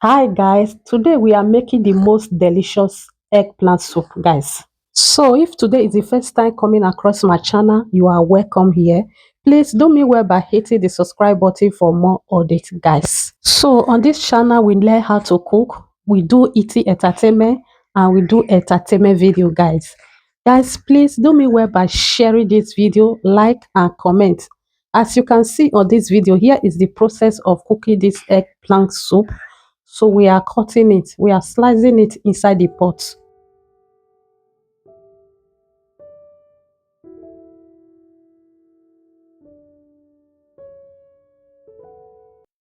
Hi guys, today we are making the most delicious eggplant soup, guys. So if today is the first time coming across my channel, you are welcome here. Please do me well by hitting the subscribe button for more updates, guys. So on this channel, we learn how to cook, we do eating entertainment, and we do entertainment video, guys. Guys, please do me well by sharing this video, like and comment. As you can see on this video, here is the process of cooking this eggplant soup. So we are cutting it, we are slicing it inside the pot.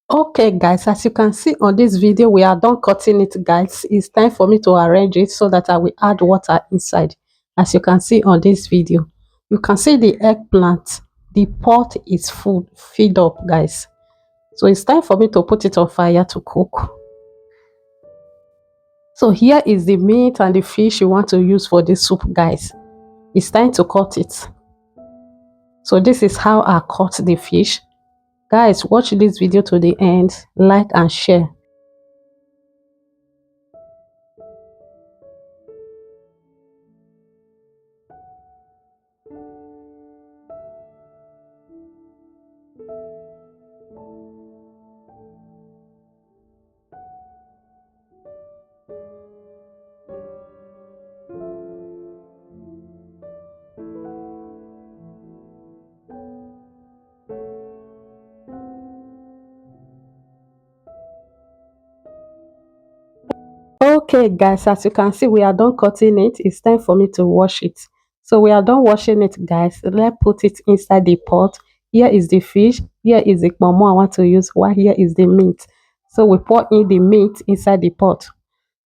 Okay guys, as you can see on this video, we are done cutting it, guys. It's time for me to arrange it so that I will add water inside. As you can see on this video, you can see the eggplant, the pot is full, filled up, guys. So it's time for me to put it on fire to cook. So here is the meat and the fish you want to use for this soup, guys. It's time to cut it. So this is how I cut the fish. Guys, watch this video to the end, like and share. Okay guys, as you can see, we are done cutting it. It's time for me to wash it. So we are done washing it, guys. Let's put it inside the pot. Here is the fish, here is the momo I want to use, while here is the meat. So we pour in the meat inside the pot.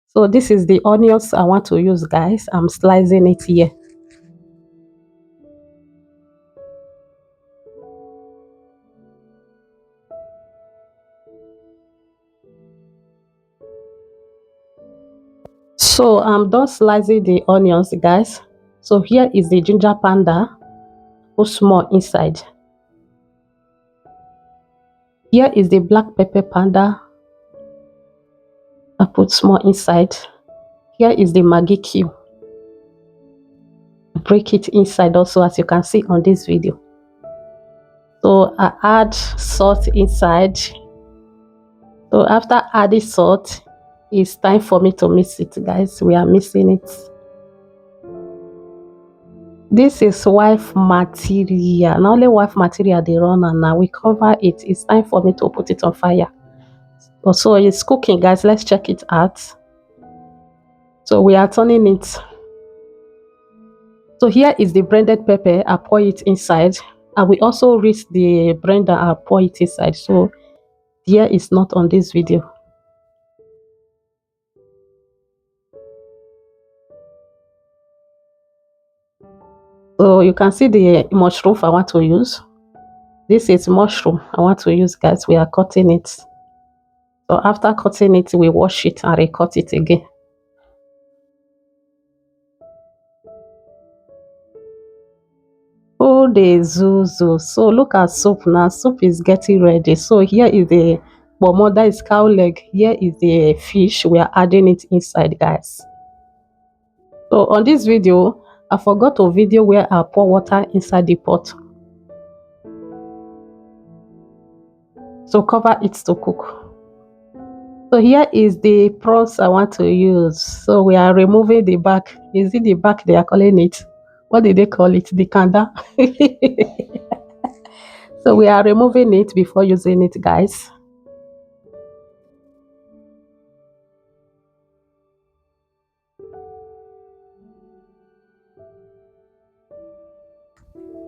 So this is the onions I want to use, guys. I'm slicing it here. So I'm done slicing the onions, guys. So here is the ginger panda. Put small inside. Here is the black pepper panda. I put small inside. Here is the Maggi cube. Break it inside also, as you can see on this video. So I add salt inside. So after adding salt, it's time for me to mix it, guys. We are mixing it. This is wife material. Not only wife material they run, and now we cover it. It's time for me to put it on fire. So it's cooking, guys. Let's check it out. So we are turning it. So here is the blended pepper. I pour it inside. I will also rinse the blender. I pour it inside. So here is not on this video. So you can see the mushroom I want to use. This is mushroom I want to use, guys. We are cutting it. So after cutting it, we wash it and recut it again. Oh, the zuzu. So look at soup now. Soup is getting ready. So here is the momo, that is cow leg. Here is the fish. We are adding it inside, guys. So on this video, I forgot a video where I pour water inside the pot. So cover it to cook. So here is the prawns I want to use. So we are removing the back. Is it the back they are calling it? What did they call it? The kanda. So we are removing it before using it, guys.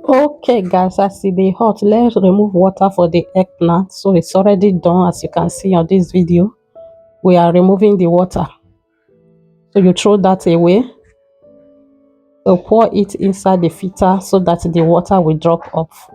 Okay guys, as see the hot, let's remove water for the eggplant. So it's already done, as you can see on this video. We are removing the water. So you throw that away. So pour it inside the filter so that the water will drop off.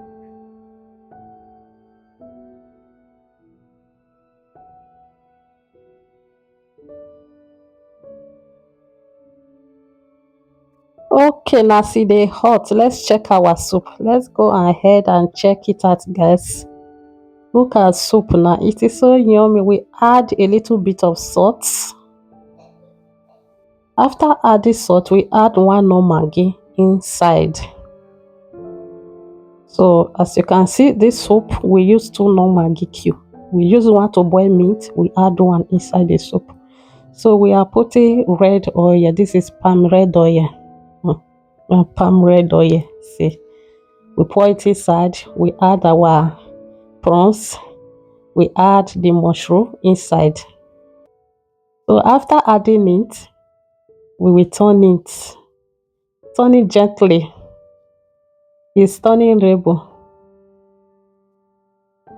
Okay, now see the hot. Let's check our soup. Let's go ahead and check it out, guys. Look at soup now. It is so yummy. We add a little bit of salt. After adding salt, we add one more Maggi inside. So as you can see, this soup we use 2 normal Maggi cube. We use one to boil meat. We add one inside the soup. So we are putting red oil. This is palm red oil. Palm red oil. See, we pour it inside. We add our prawns. We add the mushroom inside. So after adding it, we will turn it gently. It's turning rainbow.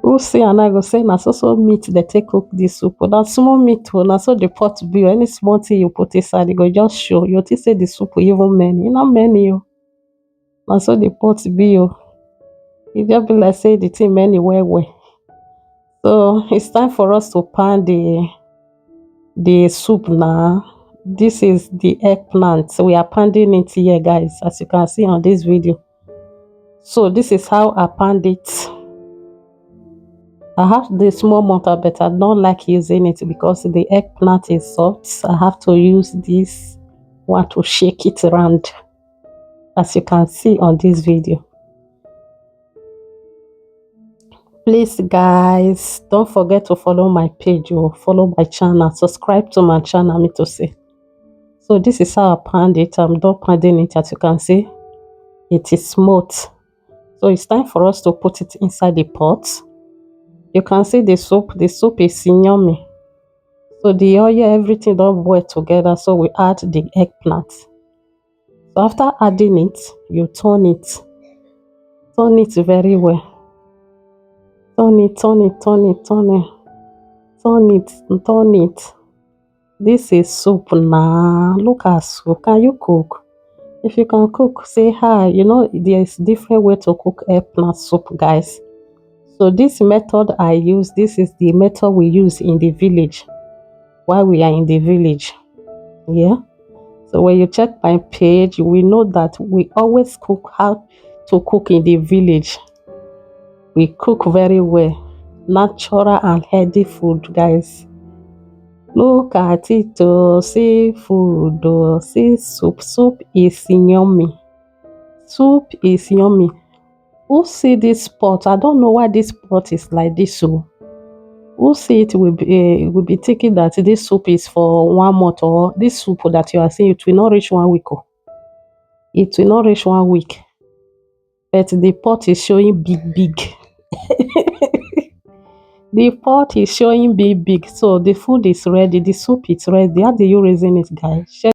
We'll see, and I go say na so meat they take cook this soup. That small meat, na so the pot be. Any small thing you put inside, it go just show. You think say the soup even many, not many. Na so the pot be. It just be like say the thing many well. So it's time for us to pan the soup now. This is the eggplant. So we are pounding it here, guys, as you can see on this video. So this is how I pound it. I have the small mortar, but I don't like using it because the eggplant is soft. I have to use this one to shake it around, as you can see on this video. Please, guys, don't forget to follow my page or follow my channel. Subscribe to my channel, me to see. So this is how I pound it. I'm done pounding it. As you can see, it is smooth. So it's time for us to put it inside the pot. You can see the soup. The soup is yummy. So the oil, everything don't boil together. So we add the eggplant. So after adding it, you turn it. Turn it very well. Turn it, turn it, turn it, turn it. Turn it, turn it. This is soup now. Look at soup. Can you cook? If you can cook, say hi. You know, there's different way to cook eggplant soup, guys. So this method I use, this is the method we use in the village while we are in the village. Yeah. So when you check my page, we know that we always cook how to cook in the village. We cook very well. Natural and healthy food, guys. Look at it, see food, see soup. Soup is yummy. Soup is yummy. Who see this pot? I don't know why this pot is like this. So who see it will be thinking that this soup is for 1 month, or this soup that you are seeing, it will not reach 1 week. It will not reach 1 week. But the pot is showing big. The pot is showing big. So the food is ready. The soup is ready. How do you reason it, guys?